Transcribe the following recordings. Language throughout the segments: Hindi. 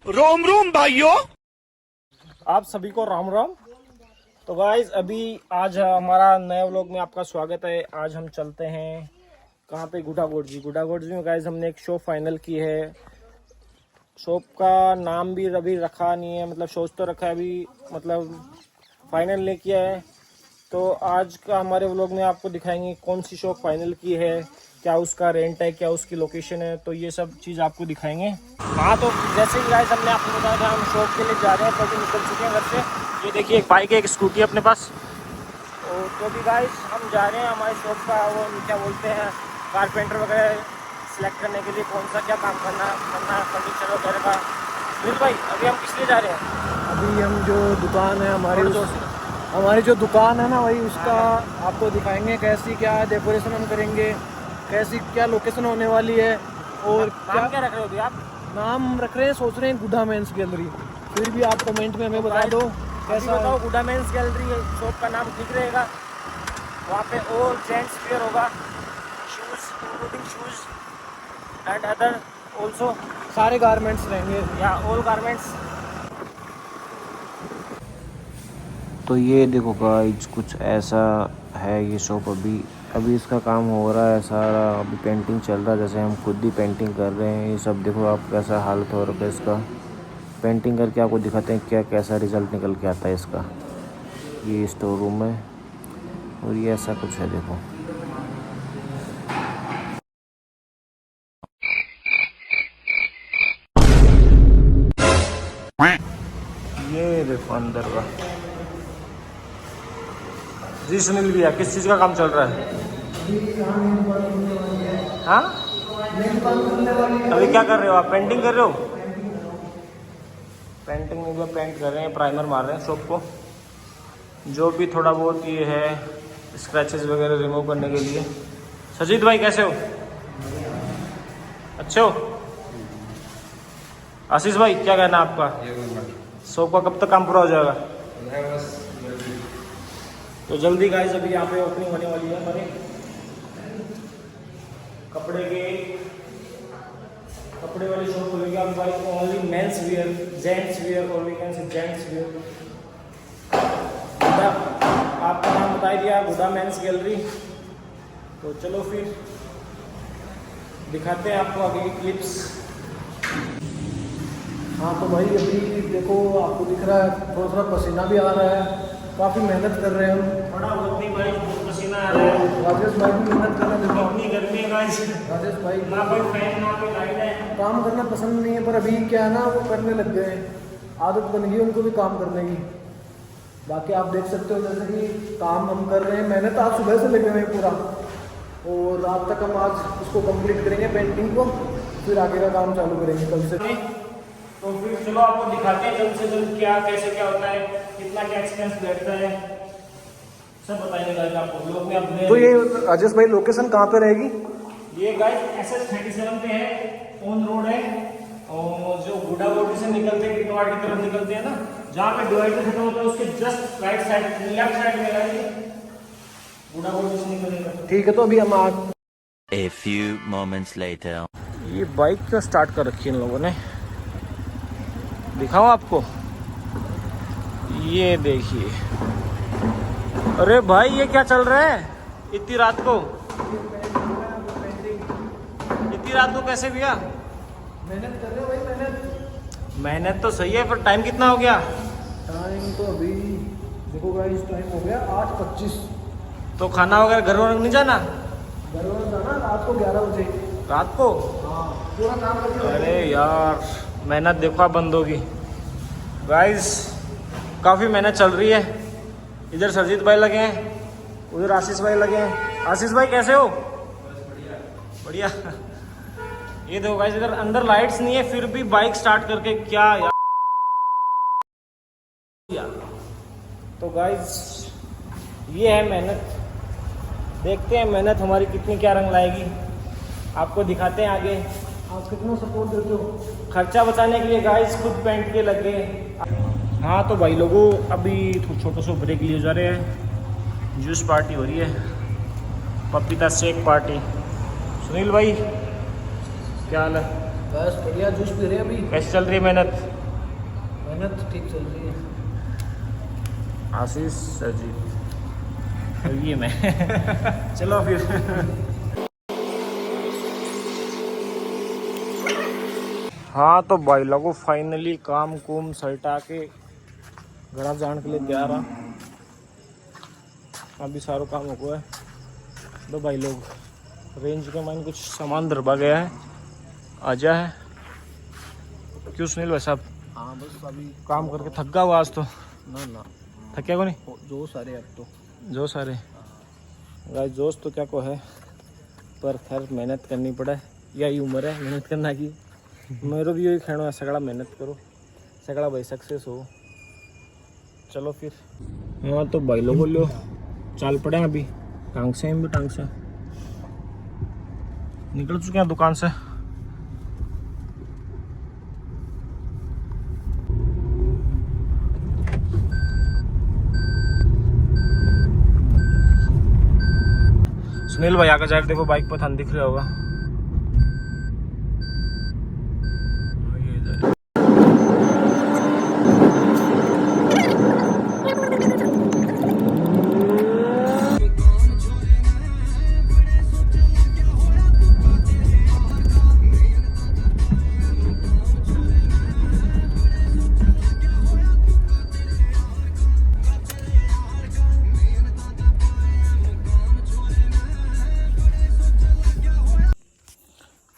रोम रोम भाइयों, आप सभी को राम राम। तो गाइज अभी आज हमारा नया व्लॉग में आपका स्वागत है। आज हम चलते हैं कहाँ पे, गुडागोड़जी में। गाइज हमने एक शॉप फाइनल की है। शॉप का नाम भी अभी रखा नहीं है, मतलब सोच तो रखा है अभी, मतलब फाइनल नहीं किया है। तो आज का हमारे व्लॉग में आपको दिखाएंगे कौन सी शॉप फाइनल की है, क्या उसका रेंट है, क्या उसकी लोकेशन है, तो ये सब चीज़ आपको दिखाएंगे। हाँ, तो जैसे कि गाइस हमने आपको बताया था, हम शॉप के लिए जा रहे हैं, तो अभी निकल चुके हैं घर से। ये देखिए, एक बाइक है, एक स्कूटी है अपने पास। तो भी गाइस हम जा रहे हैं हमारी शॉप का, वो क्या बोलते हैं, कारपेंटर वगैरह सिलेक्ट करने के लिए, कौन सा क्या काम करना है फर्नीचर वगैरह का। सुनील भाई, अभी हम किस लिए जा रहे हैं? अभी हम जो दुकान है हमारी जो दुकान है ना, वही उसका आपको दिखाएंगे कैसी क्या डेकोरेशन हम करेंगे, कैसी क्या लोकेशन होने वाली है। और क्या रख रहे हो अभी आप? नाम रख रहे हैं, सोच रहे हैं गुड्डा मेंस गैलरी। फिर भी आप कमेंट में हमें बता दो कैसा बताओ। गुड्डा मेंस गैलरी शॉप का नाम ठीक रहेगा? वहाँ पे ऑल जेंट्स वेयर होगा, shoes including shoes and other also, सारे गारमेंट्स रहेंगे या ऑल गारमेंट्स। तो ये देखो गाइस, कुछ ऐसा है ये शॉप। अभी इसका काम हो रहा है सारा, अभी पेंटिंग चल रहा है, जैसे हम खुद ही पेंटिंग कर रहे हैं। ये सब देखो आप, कैसा हालत हो रहा है इसका। पेंटिंग करके आपको दिखाते हैं क्या कैसा रिज़ल्ट निकल के आता है इसका। ये स्टोर रूम है और ये ऐसा कुछ है, देखो। ये देखो अंदर का। जी सुनील भैया, किस चीज़ का काम चल रहा है? हाँ, अभी क्या कर रहे हो आप? पेंटिंग कर रहे हो? पेंटिंग में जो पेंट कर रहे हैं, प्राइमर मार रहे हैं शॉप को, जो भी थोड़ा बहुत ये है स्क्रैचेस वगैरह रिमूव करने के लिए। सजीद भाई कैसे हो? अच्छे हो? आशीष भाई क्या कहना है आपका? शॉप का कब तक काम पूरा हो जाएगा? तो जल्दी गाइस, अभी यहाँ पे ओपनिंग होने वाली है हमारे कपड़े वाली शॉप खुलेगी। आप भाई only men's wear, gents wear, और we can say gents wear. आपका नाम बता दिया, गुड्डा मेंस गैलरी। तो चलो फिर दिखाते हैं आपको आगे की क्लिप्स। हाँ, तो भाई अभी देखो आपको दिख रहा है, थोड़ा थोड़ा पसीना भी आ रहा है, काफ़ी मेहनत कर रहे हैं हम। थोड़ा बहुत नहीं भाई, बहुत पसीना आ रहा है। राजेश भाई भी मेहनत कर रहे हैं, देखो इतनी गर्मी है गाइस, राजेश भाई ना कोई फैन ना कोई लाइट है। काम करना पसंद नहीं है, पर अभी क्या है ना, वो करने लग गए हैं, आदत बन गई उनको भी काम करने की। बाकी आप देख सकते हो जैसे कि काम हम कर रहे हैं, मेहनत आज सुबह से लगे हुए हैं पूरा, और रात तक हम आज उसको कंप्लीट करेंगे पेंटिंग को, फिर आगे का काम चालू करेंगे कल से। तो फिर चलो आपको दिखाते हैं जल्द से जल्द क्या कैसे क्या होता है, कितना क्या एक्सपेंस बैठता है, सब बताएंगे गाइस आपको लोग में। आप तो ये राजेश भाई लोकेशन कहाँ पे रहेगी? ये गाइस SS37 पे है, ऑन रोड है, और जो गुडागोड़ी से निकलते हैं किटवाड़ की तरफ निकलते हैं ना, जहाँ पे डिवाइडर खत्म होता है उसके just right side, left side में है गुडागोड़ी से निकलेगा। ठीक है, तो अभी हम A few moments later. ये बाइक क्यों स्टार्ट कर रखी है इन लोगों ने, दिखाओ आपको। ये देखिए, अरे भाई ये क्या चल रहा है इतनी रात को? इतनी रात को कैसे भैया? मेहनत कर रहे हो भाई, मेहनत तो सही है, पर टाइम कितना हो गया? टाइम तो अभी देखो गाइस, टाइम हो गया 8:25। तो खाना वगैरह घर वालों नहीं जाना? घर वाला जाना रात को 11 बजे। रात को? हाँ, पूरा काम करके। अरे यार, मेहनत देखो आप बंदों की। गाइस काफ़ी मेहनत चल रही है। इधर सरजीत भाई लगे हैं, उधर आशीष भाई लगे हैं। आशीष भाई कैसे हो? बढ़िया। ये देखो गाइस, इधर अंदर लाइट्स नहीं है, फिर भी बाइक स्टार्ट करके क्या यार। तो गाइस ये है मेहनत, देखते हैं मेहनत हमारी कितनी क्या रंग लाएगी, आपको दिखाते हैं आगे। आप कितना सपोर्ट देते हो? खर्चा बचाने के लिए गाइस खुद पेंट के लग गए। हाँ तो भाई लोगों, अभी छोटा सा ब्रेक लिए जा रहे हैं, जूस पार्टी हो रही है, पपीता शेक पार्टी। सुनील भाई क्या हाल है? बस बढ़िया, जूस पी रहे हैं अभी। कैसे चल रही है मेहनत? मेहनत ठीक चल रही है। आशीष सर जी, और ये मैं। चलो फिर। हाँ तो भाई लोगों फाइनली काम कुम सल्टा के घर जाने के लिए तैयार रहा। अभी सारा काम हो गया है। तो भाई लोग रेंज के माइन कुछ सामान दरबा गया है, आजा है। क्यों सुनील भाई साहब? हाँ बस अभी काम करके थक गया हुआ आज तो? ना थके को नहीं? जो सारे अब तो जो सारे गाइस जोश तो क्या को है, पर खैर मेहनत करनी पड़े, यही उम्र है मेहनत करना की। मेरे भी यही कहना है, सगड़ा मेहनत करो, सगड़ा भाई सक्सेस हो। चलो फिर। हाँ तो भाई लोगों लो चाल पड़े अभी टांग से, हम भी टांग से निकल चुके हैं दुकान से। सुनील भाई आगे जाकर देखो, बाइक पर थान दिख रहा होगा।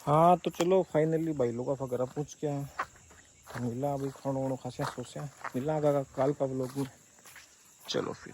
हाँ तो चलो फाइनली भाई लोग का घर पूछ के तो मिला अभी खाना वाणो खासा सोचा मिला काल का व्लॉग में। चलो फिर।